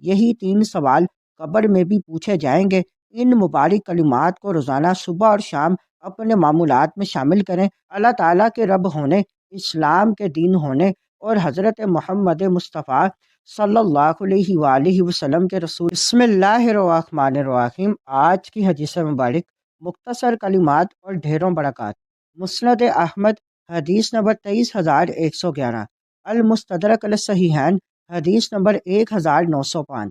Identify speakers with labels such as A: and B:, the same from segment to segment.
A: یہی 3 سوال قبر میں بھی پوچھے جائیں گے۔ ان مبارک کلمات کو روزانہ صبح اور شام اپنے معمولات میں شامل کریں۔ اللہ تعالیٰ کے رب ہونے، اسلام کے دین ہونے اور حضرت محمد مصطفیٰ صلی اللہ علیہ وآلہ وسلم کے رسول۔ بسم اللہ الرحمن الرحیم۔ آج کی حدیث مبارک، مختصر کلمات اور ڈھیروں برکات۔ مسند احمد حدیث نمبر 23111، المستدرک علی الصحیحین حدیث نمبر 1905۔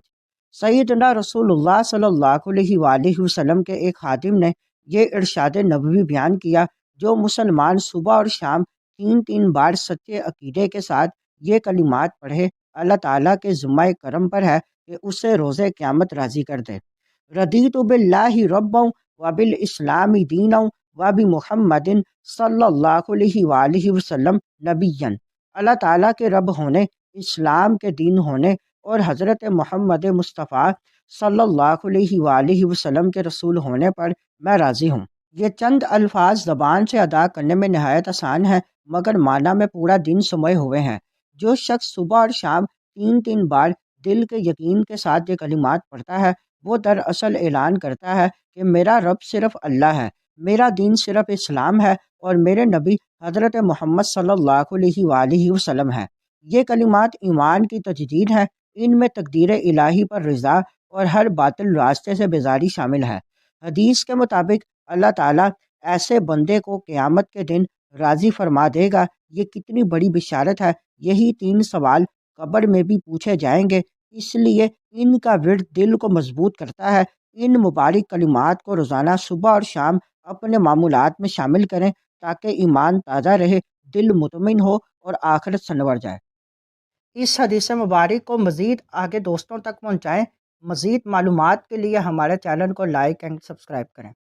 A: سیدنا رسول اللہ صلی اللہ علیہ وآلہ وسلم کے ایک خادم نے یہ ارشاد نبوی بیان کیا، جو مسلمان صبح اور شام 3 بار سچے عقیدے کے ساتھ یہ کلمات پڑھے، اللہ تعالیٰ کے ذمہ کرم پر ہے کہ اسے روز قیامت راضی کر دے۔ رضیت باللہ ربا وبالاسلام دینا وبمحمد صلی اللہ علیہ وآلہ وسلم نبیا۔ اللہ تعالیٰ کے رب ہونے، اسلام کے دین ہونے اور حضرت محمد مصطفیٰ صلی اللہ علیہ وآلہ وسلم کے رسول ہونے پر میں راضی ہوں۔ یہ چند الفاظ زبان سے ادا کرنے میں نہایت آسان ہیں، مگر معنی میں پورا دن سموئے ہوئے ہیں۔ جو شخص صبح اور شام 3 بار دل کے یقین کے ساتھ یہ کلمات پڑھتا ہے، وہ دراصل اعلان کرتا ہے کہ میرا رب صرف اللہ ہے، میرا دین صرف اسلام ہے اور میرے نبی حضرت محمد صلی اللہ علیہ وآلہ وسلم ہے۔ یہ کلمات ایمان کی تجدید ہیں۔ ان میں تقدیر الہی پر رضا اور ہر باطل راستے سے بیزاری شامل ہے۔ حدیث کے مطابق اللہ تعالیٰ ایسے بندے کو قیامت کے دن راضی فرما دے گا۔ یہ کتنی بڑی بشارت ہے۔ یہی 3 سوال قبر میں بھی پوچھے جائیں گے، اس لیے ان کا ورد دل کو مضبوط کرتا ہے۔ ان مبارک کلمات کو روزانہ صبح اور شام اپنے معمولات میں شامل کریں تاکہ ایمان تازہ رہے، دل مطمئن ہو اور آخرت سنور جائے۔ اس حدیث مبارک کو مزید آگے دوستوں تک پہنچائیں۔ مزید معلومات کے لیے ہمارے چینل کو لائک اینڈ سبسکرائب کریں۔